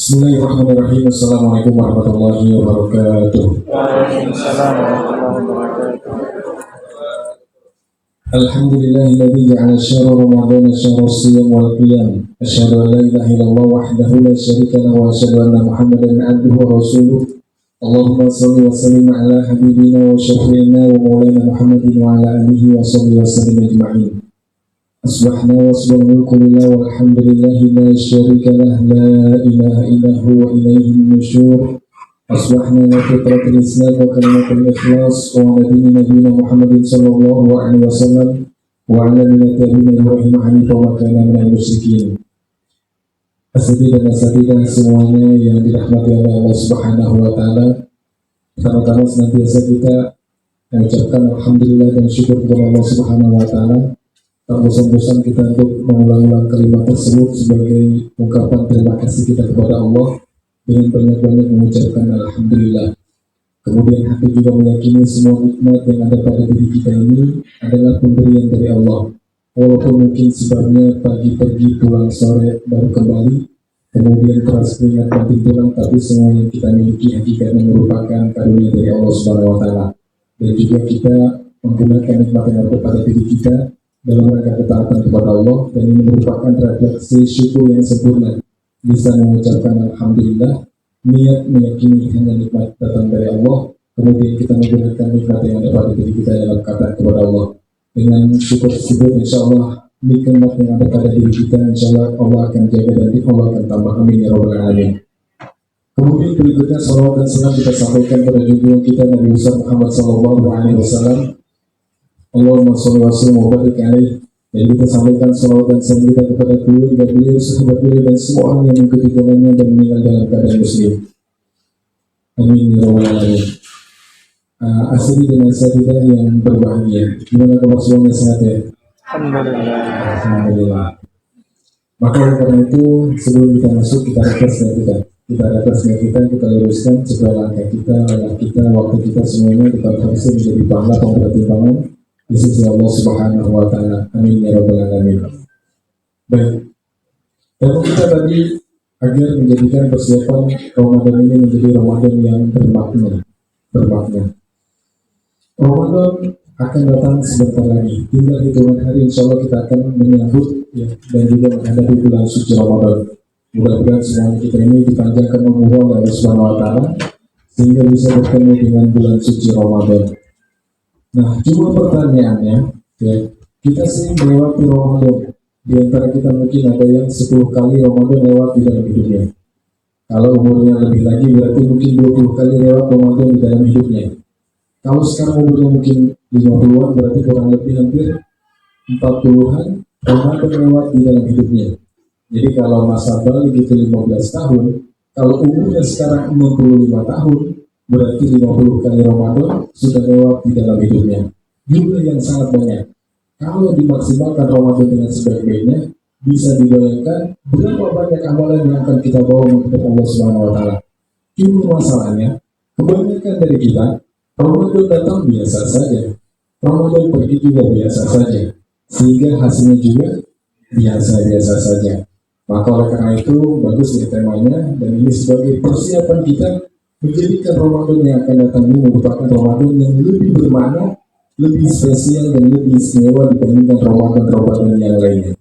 Bismillahirrahmanirrahim. Assalamualaikum warahmatullahi wabarakatuh. Waalaikumsalam warahmatullahi wabarakatuh. Alhamdulillahilladzi ja'ala syahra Ramadhana syahra shiyam wal qiyam. Asyhadu an la ilaha illallah wahdahu la syarika lahu wa asyhadu anna Muhammadan 'abduhu wa rasuluh. Allahumma shalli wa sallim ala habibina wa syafi'ina wa maulana Muhammadin wa ala alihi wa sahbihi wa sallim ajma'in. Asbahna wa asbahal mulku lillah walhamdulillahi la syarika lah la ilaha illa huwa ilaihi nusyur. Asbahna ala fitratil islam wa kalimatul ikhlas wa ala dini nabiyina Muhammadin sallallahu alaihi wasallam wa ala millati abina Ibrahim hanifan wa kana minal musyrikin. Asadi dan asadidah semuanya yang dirahmati oleh Allah Subhanahu wa taala. Pertama-tama senantiasa kita mengucapkan alhamdulillah dan syukur kepada Allah Subhanahu wa taala. Tak bosan-bosan kita untuk mengulang-ulang kalimat tersebut sebagai ungkapan terima kasih kita kepada Allah dengan banyak-banyak mengucapkan alhamdulillah. Kemudian hati juga meyakini semua nikmat yang ada pada diri kita ini adalah pemberian dari Allah. Walaupun mungkin sebabnya pagi pergi pulang sore baru kembali, kemudian keras keringat banting tulang, tapi semua yang kita miliki hakikatnya merupakan karunia dari Allah Subhanahu wa taala. Dan juga kita menggunakan nikmat yang ada pada diri kita dalam rangka ketaatan kepada Allah, dan ini merupakan refleksi syukur yang sempurna. Bisa mengucapkan alhamdulillah, niat meyakini hanya nikmat datang dari Allah, kemudian kita menggunakan nikmat yang ada pada diri kita dalam ketaatan kepada Allah. Dengan syukur tersebut, insya Allah nikmat yang ada pada diri kita, insya Allah Allah akan jaga dan Allah akan tambah. Amin ya rabbal alamin. Kemudian berikutnya salawat dan salam kita sampaikan pada junjungan kita Nabi Muhammad sallallahu alaihi wasallam. Allahumma sholli wa sallim wa barik alaihi. Dan kita sampaikan salawat dan salam kita kepada beliau, sahabat beliau, dan semua orang yang mengikuti jalannya dan meninggal dalam keadaan muslim. Amin ya rabbal alamin. Asli dan asadidah yang berbahagia, gimana kabar semuanya, sehat ya? Alhamdulillah. Maka karena itu sebelum kita masuk, kita refresh kita luruskan segala langkah kita, waktu kita semuanya kita harus menjadi pahala pempertimbangan di sisi Allah Subhanahu wa taala. Amin ya rabbal alamin. Baik. Tema kita tadi agar menjadikan persiapan Ramadan ini menjadi Ramadan yang bermakna. Ramadan akan datang sebentar lagi. Tinggal hitungan hari, insya Allah kita akan menyambut ya, dan juga menghadapi bulan suci Ramadan. Mudah-mudahan semuanya kita ini dipanjangkan umur oleh Allah Subhanahu wa taala sehingga bisa bertemu dengan bulan suci Ramadan. Nah, cuma pertanyaannya, ya, kita sering melewati Ramadan. Di antara kita mungkin ada yang 10 kali Ramadan lewat di dalam hidupnya. Kalau umurnya lebih lagi, berarti mungkin 20 kali lewat Ramadan di dalam hidupnya. Kalau sekarang umurnya mungkin 50-an, berarti kurang lebih hampir 40-an Ramadan lewat di dalam hidupnya. Jadi kalau masa balik itu 15 tahun, kalau umurnya sekarang 65 tahun, berarti 50 kali Ramadan sudah lewat di dalam hidupnya. Jumlah yang sangat banyak. Kalau dimaksimalkan Ramadan dengan sebaik-baiknya, bisa dibayangkan berapa banyak amalan yang akan kita bawa menghadap Allah Subhanahu wa taala. Cuma masalahnya, kebanyakan dari kita Ramadan datang biasa saja, Ramadan pergi juga biasa saja, sehingga hasilnya juga biasa-biasa saja. Maka oleh karena itu bagus ya temanya, dan ini sebagai persiapan kita menjadikan Ramadan yang akan datang ini merupakan Ramadan yang lebih bermakna, lebih spesial dan lebih istimewa dibandingkan Ramadan yang lainnya.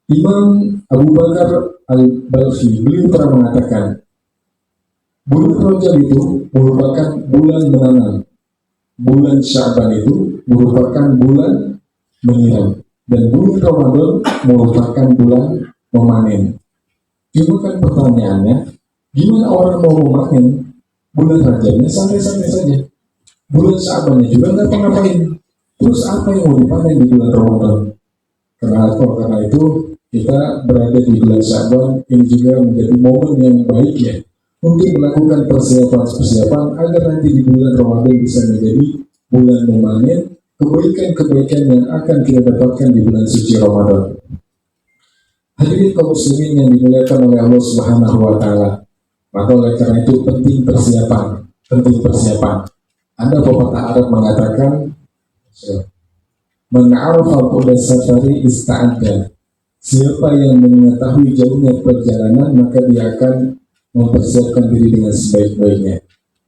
Imam Abu Bakar Al-Balkhi beliau pernah mengatakan, bulan Rajab itu merupakan bulan menanam, bulan Sya'ban itu merupakan bulan menyiram, dan bulan Ramadan merupakan bulan memanen. Cuma kan pertanyaannya, gimana orang mau memanen? Bulan Rajabnya santai-santai saja, bulan Sya'bannya juga nggak ngapa-ngapain. Terus apa yang mau dipanen di bulan Ramadan? Karena itu kita berada di bulan Sya'ban ini juga menjadi momen yang baik ya untuk melakukan persiapan agar nanti di bulan Ramadan bisa menjadi bulan memanen kebaikan-kebaikan yang akan kita dapatkan di bulan suci Ramadan. Hadirin kaum muslimin yang dimuliakan oleh Allah Subhanahu wa taala. Maka oleh karena itu penting persiapan. Ada pepatah Arab mengatakan, "Man 'arafa qudra safari ista'adda." Siapa yang mengetahui jauhnya perjalanan, maka dia akan mempersiapkan diri dengan sebaik-baiknya.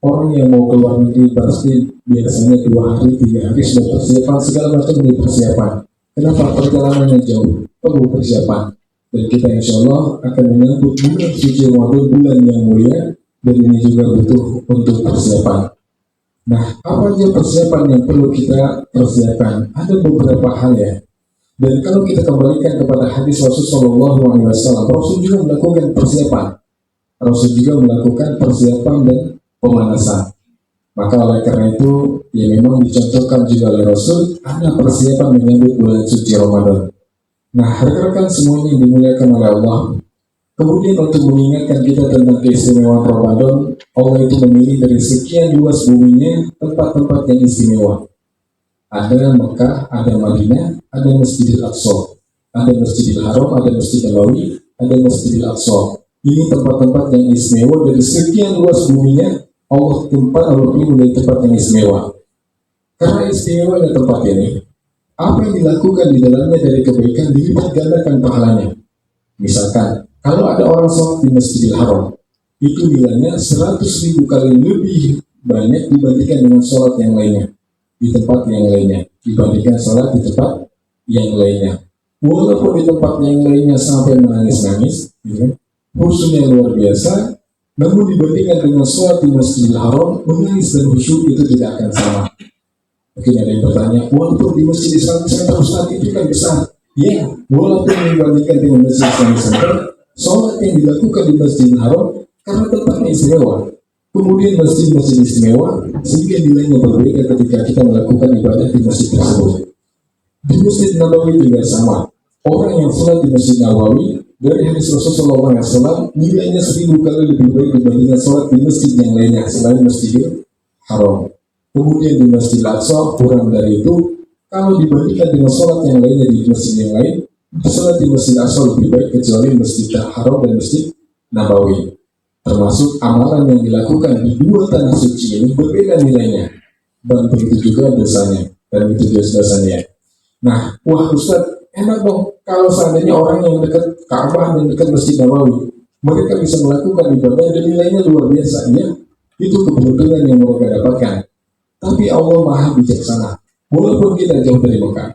Orang yang mau keluar negeri pasti biasanya 2 hari, 3 hari sudah persiapan, segala macam dari persiapan. Kenapa? Perjalanannya jauh, perlu persiapan. Dan kita insya Allah akan menyambut bulan suci Ramadan, bulan yang mulia, dan ini juga butuh untuk persiapan. Nah, apa aja persiapan yang perlu kita persiapkan? Ada beberapa hal ya. Dan kalau kita kembalikan kepada hadis Rasulullah SAW, Rasul juga melakukan persiapan. Rasul juga melakukan persiapan dan pemanasan. Maka oleh karena itu, ya memang dicontohkan juga oleh Rasul, ada persiapan menyambut bulan suci Ramadan. Nah, rekan-rekan semuanya yang dimuliakan oleh Allah, kemudian untuk mengingatkan kita tentang keistimewaan Ramadan, Allah itu memilih dari sekian luas buminya tempat-tempat yang istimewa. Ada Mekah, ada Madinah, ada Masjidil Aqsa, ada Masjidil Haram, ada Masjid Nabawi, ada Masjidil Aqsa. Ini tempat-tempat yang istimewa dari sekian luas buminya. Allah pilih menjadi tempat yang istimewa. Karena istimewanya tempat ini, apa yang dilakukan di dalamnya dari kebaikan dilipat gandakan pahalanya. Misalkan, kalau ada orang sholat di Masjidil Haram, itu nilainya 100.000 kali lebih banyak dibandingkan dengan sholat yang lainnya, di tempat yang lainnya, dibandingkan sholat di tempat yang lainnya. Walaupun di tempat yang lainnya sampai menangis-nangis, khusyuknya luar biasa, namun dibandingkan dengan sholat di Masjidil Haram, menangis dan khusyuk itu tidak akan sama. Mungkin ada yang bertanya, walaupun di Masjid Islamic Center Ustaz itu kan besar. Ya, walaupun dibandingkan dengan Masjid Islamic Center, sholat yang dilakukan di Masjidil Haram karena tempatnya istimewa. Kemudian masjid-masjid istimewa, sehingga nilainya berbeda ketika kita melakukan ibadah di masjid tersebut. Di Masjid Nabawi juga sama. Orang yang sholat di Masjid Nabawi dari hadis Rasulullah SAW nilainya 1000 kali lebih baik dibandingkan sholat di masjid yang lainnya selain Masjidil Haram. Kemudian di Masjid Al-Aqsa kurang dari itu. Kalau dibandingkan dengan sholat yang lainnya di masjid yang lain, sholat di Masjid Al-Aqsa lebih baik kecuali Masjid Haram dan Masjid Nabawi. Termasuk amalan yang dilakukan di 2 tanah suci ini berbeda nilainya, dan begitu juga dosanya, dan itu dosanya. Nah, wah Ustaz, enak dong kalau seandainya orang yang dekat Ka'bah dan dekat Masjid Nabawi, mereka bisa melakukan ibadah dan nilainya luar biasa. Ya, itu keberuntungan yang mereka dapatkan. Tapi Allah Maha bijaksana. Walaupun kita jauh dari Mekah,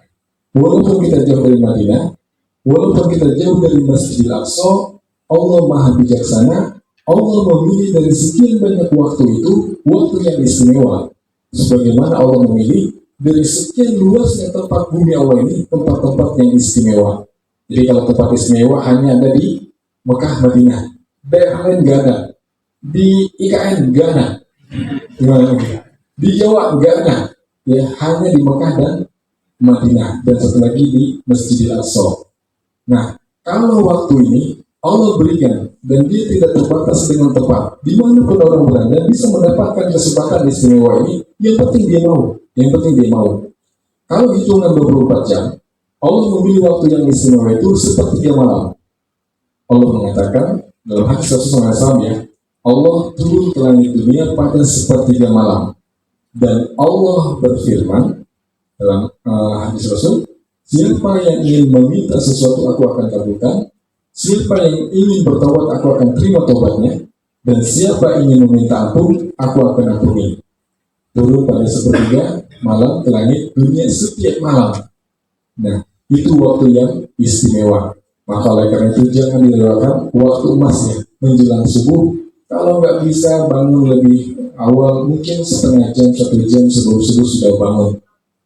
walaupun kita jauh dari Madinah, walaupun kita jauh dari Masjidil Aqsa, Allah Maha bijaksana. Allah memilih dari sekian banyak waktu itu, waktu yang istimewa. Sebagaimana Allah memilih dari sekian luasnya tempat bumi Allah ini, tempat-tempat yang istimewa. Jadi kalau tempat istimewa hanya ada di Mekah, Madinah, daerah lain nggak ada. Di IKN nggak ada. Di Jawa nggak ada. Ya, hanya di Mekah dan Madinah, dan satu lagi di Masjidil Aqsa. Nah, kalau waktu ini Allah berikan, dan dia tidak terbatas dengan tempat. Dimanapun orang berada bisa mendapatkan kesempatan istimewa ini. Yang penting dia mau. Yang penting dia mau. Kalau hitungan 24 jam, Allah memilih waktu yang istimewa itu sepertiga malam. Allah mengatakan dalam hadis Rasulullah SAW, ya, Allah turun ke langit dunia pada sepertiga malam. Dan Allah berfirman dalam hadis Rasul, siapa yang ingin meminta sesuatu aku akan kabulkan. Siapa yang ingin bertobat, aku akan terima tobatnya. Dan siapa ingin meminta ampun, aku akan ampuni. Turun pada sepertiga malam ke langit dunia setiap malam. Nah, itu waktu yang istimewa. Maka oleh karena itu jangan dilewatkan waktu emasnya menjelang subuh. Kalau nggak bisa bangun lebih awal, mungkin setengah jam, 1 jam sebelum subuh sudah bangun.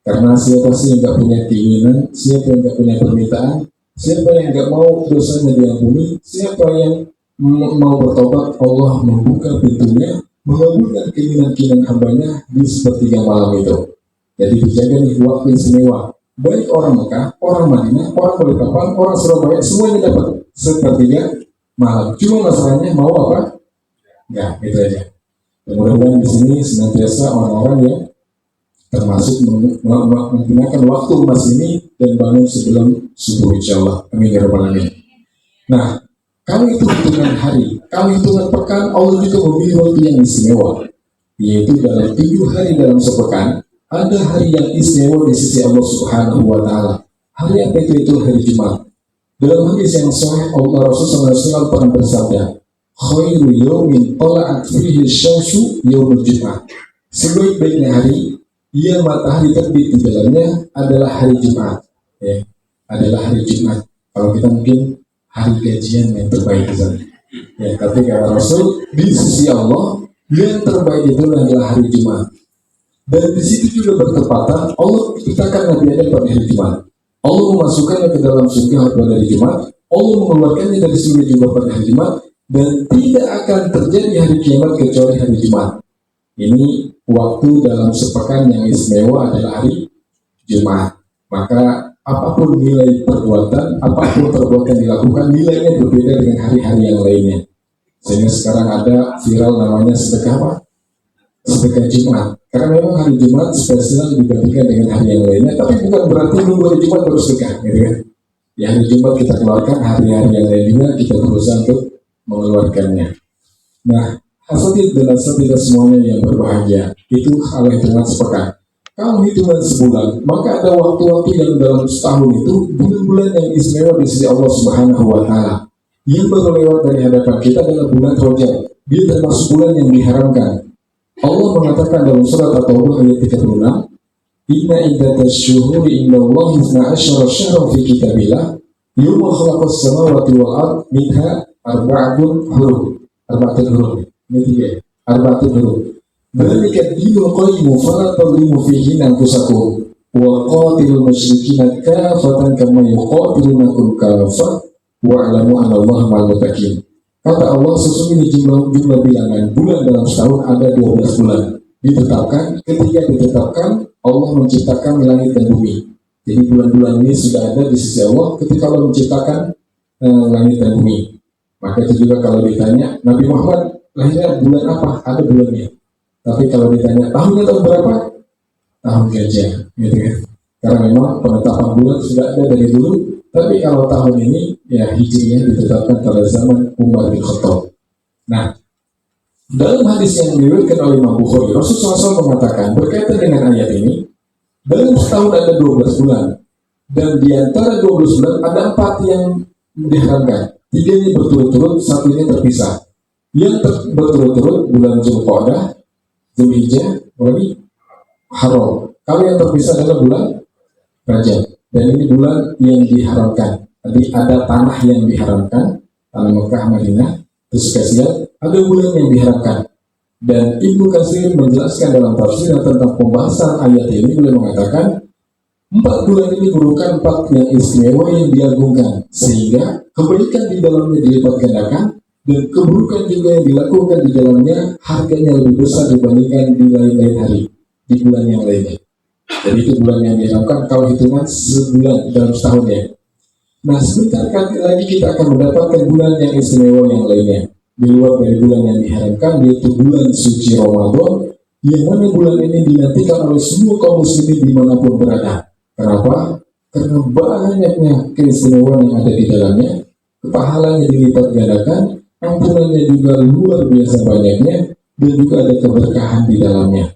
Karena siapa sih yang nggak punya keinginan, siapa yang nggak punya permintaan, siapa yang nggak mau dosanya diampuni, siapa yang mau bertobat, Allah membuka pintunya, mengabulkan keinginan-keinginan hambanya di sepertiga malam itu. Jadi dijaga nih waktu istimewa. Baik orang Mekah, orang Madinah, orang Balikpapan, orang Surabaya, semuanya dapat sepertiga malam. Cuma masalahnya mau apa? Enggak, gitu aja. Mudah-mudahan di sini senantiasa orang-orang yang termasuk menggunakan waktu emas ini dan bangun sebelum subuh insyaallah. Amin ya rabbal alamin. Nah, kalau itu hitungan hari, kalau hitungan pekan, Allah juga memilih waktu yang istimewa, yaitu dalam 7 hari dalam sepekan ada hari yang istimewa di sisi Allah Subhanahu wa Ta'ala. Hari apa itu? Hari Jumat. Dalam hadis yang sahih, Allah Rasulullah SAW pernah bersabda, khairu yawmin tala'at fihi syamsu yaumul Jum'ah. Sebaik-baiknya hari yang matahari terbit di dalamnya adalah hari Jumat. Ya, adalah hari Jumat. Kalau kita mungkin hari gajian yang terbaik di sana. Ya, tapi kata Rasul, di sisi Allah yang terbaik itu adalah hari Jumat. Dan di situ juga bertepatan Allah ciptakan Nabi Adam pada hari Jumat. Allah memasukkannya ke dalam surga pada hari Jumat. Allah mengeluarkannya dari surga juga pada hari Jumat. Dan tidak akan terjadi hari kiamat kecuali hari Jumat. Ini waktu dalam sepekan yang istimewa adalah hari Jumat. Maka apapun nilai perbuatan, apapun perbuatan dilakukan, nilainya berbeda dengan hari-hari yang lainnya. Sehingga sekarang ada viral namanya sedekah apa? Sedekah Jumat. Karena memang hari Jumat spesial dibandingkan dengan hari yang lainnya, tapi bukan berarti nunggu hari Jumat baru sedekah, gitu kan? Ya, hari Jumat kita keluarkan, hari-hari yang lainnya kita berusaha untuk mengeluarkannya. Nah, hasil dan hasil tidak semuanya yang berbahagia. Itu hal yang hitungan sepekan. Kalau hitungan sebulan, maka ada waktu-waktu yang dalam setahun itu bulan-bulan yang istimewa di sisi Allah Subhanahu wa Ta'ala. Yang baru lewat dari hadapan kita adalah bulan Rajab. Dia termasuk bulan yang diharamkan. Allah mengatakan dalam surat At-Taubah ayat 36, Inna iddatash syuhuri indallahi 12 syahran fi kitabillah yawma khalaqas samawati wal ard minha arba'atun huruf. Ini tiga. Arba'atun huruf. Dzalika ad-dinul qayyim fala tadlimu fihi anfusakum wa qatilul musyrikina kafatan kama yuqatilunakum kafah wa'lamu anna Allaha ma'al muttaqin. Kata Allah, sesungguhnya jumlah bilangan bulan dalam setahun ada 12 bulan. Ditetapkan, ketika ditetapkan, Allah menciptakan langit dan bumi. Jadi bulan-bulan ini sudah ada di sisi Allah ketika Allah menciptakan langit dan bumi. Maka itu juga kalau ditanya, Nabi Muhammad lahirnya bulan apa? Ada bulannya. Tapi kalau ditanya, tahunnya tahun berapa? Tahun gajah, gitu kan? Karena memang penetapan bulan sudah ada dari dulu. Tapi kalau tahun ini, ya hijriah ditetapkan pada zaman Umar bin Khattab. Nah, dalam hadis yang diriwayatkan oleh Imam Bukhari, Rasulullah SAW mengatakan berkaitan dengan ayat ini, dalam setahun ada 12 bulan, dan di antara 12 bulan ada 4 yang diharamkan. 3 ini berturut-turut, 1 ini terpisah. Yang berturut-turut bulan Zulqa'dah, Zulhijjah, Haram. Kalau yang terpisah adalah bulan Rajab. Dan ini bulan yang diharamkan. Tadi ada tanah yang diharamkan, tanah Mekah, Madinah, terus spesial, ada bulan yang diharamkan. Dan Ibnu Katsir menjelaskan dalam tafsir tentang pembahasan ayat ini, beliau mengatakan 4 bulan ini merupakan 4 yang istimewa yang diagungkan, sehingga kebaikan di dalamnya dilipat gandakan dan keburukan juga yang dilakukan di dalamnya harganya lebih besar dibandingkan di lain-lain hari, di bulan yang lainnya. Jadi itu bulan yang diharapkan kalau hitungan sebulan dalam setahun ya. Nah, sebentar lagi kita akan mendapatkan bulan yang istimewa yang lainnya. Di luar dari bulan yang diharapkan, yaitu bulan suci Ramadan, yang mana bulan ini dinantikan oleh semua kaum muslimin dimanapun berada. Kenapa? Karena banyaknya keistimewaan yang ada di dalamnya, pahalanya dilipat gandakan, ampunannya juga luar biasa banyaknya, dan juga ada keberkahan di dalamnya.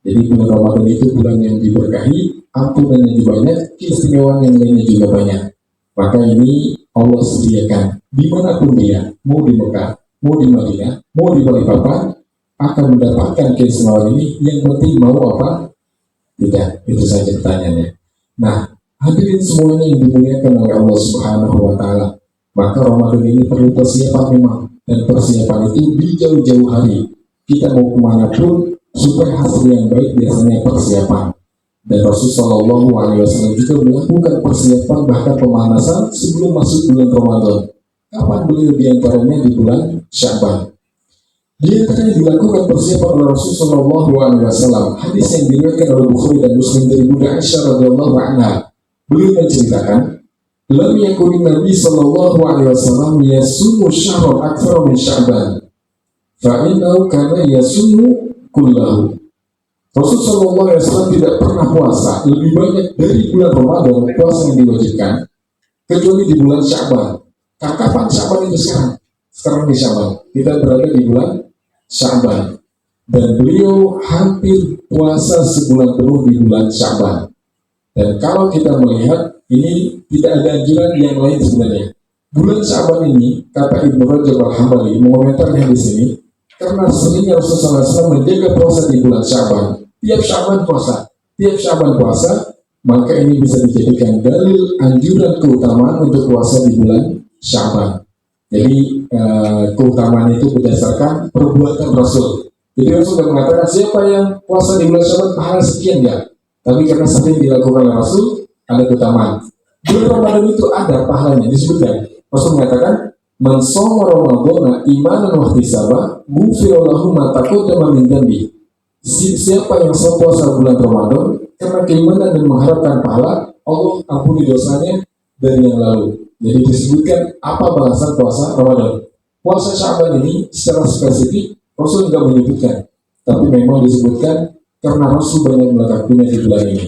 Jadi bulan Ramadan itu bulan yang diberkahi, ampunannya juga banyak, keistimewaan yang lainnya juga banyak. Maka ini Allah sediakan dimanapun dia, mau di Mekah, mau di Madinah, mau di Balikpapan, akan mendapatkan keistimewaan ini. Yang penting mau apa? Tidak, itu saja pertanyaannya. Nah, hadirin semuanya yang dimuliakan oleh Allah Subhanahu wa Ta'ala, maka Ramadan ini perlu persiapan memang, dan persiapan itu di jauh-jauh hari. Kita mau kemanapun, supaya hasil yang baik biasanya persiapan. Dan Rasulullah SAW juga melakukan persiapan bahkan pemanasan sebelum masuk bulan Ramadan. Kapan beliau diantaranya di bulan Sya'ban. Diantaranya dilakukan persiapan oleh Rasulullah SAW. Hadis yang diriwayatkan oleh Bukhari dan Muslim dari Bunda Aisyah radhiyallahu anha. Beliau menceritakan, lam yakunin Nabi sallallahu alaihi wasallam yasumu syahran aktsara min Sya'ban. Fa innahu kana yasumu kullahu. Rasulullah SAW tidak pernah puasa lebih banyak dari bulan Ramadan, puasa yang diwajibkan, kecuali di bulan Sya'ban. Kapan Sya'ban itu sekarang? Sekarang di Sya'ban. Kita berada di bulan Sya'ban. Dan beliau hampir puasa sebulan penuh di bulan Sya'ban. Dan kalau kita melihat ini tidak ada anjuran yang lain sebenarnya. Bulan Sya'ban ini, kata Ibnu Rajab Al-Hambali mengomentarnya di sini, karena seringnya Rasulullah SAW menjaga puasa di bulan Sya'ban. Tiap Sya'ban puasa, maka ini bisa dijadikan dalil anjuran keutamaan untuk puasa di bulan Sya'ban. Jadi keutamaan itu berdasarkan perbuatan Rasul. Jadi Rasul sudah mengatakan siapa yang puasa di bulan Sya'ban pahala sekian enggak. Tapi karena sering dilakukan oleh Rasul, ada keutamaan. Bulan Ramadan itu ada pahalanya, disebutkan. Rasul mengatakan, "Man shoma Ramadhana imanan wa ihtisaban, ghufira lahu ma taqaddama min dhanbi." Siapa yang puasa bulan Ramadan karena keimanan dan mengharapkan pahala, Allah ampuni dosanya dari yang lalu. Jadi disebutkan apa balasan puasa Ramadan. Puasa Sya'ban ini secara spesifik Rasul tidak menyebutkan, tapi memang disebutkan karena Rasul banyak melakukannya di bulan ini.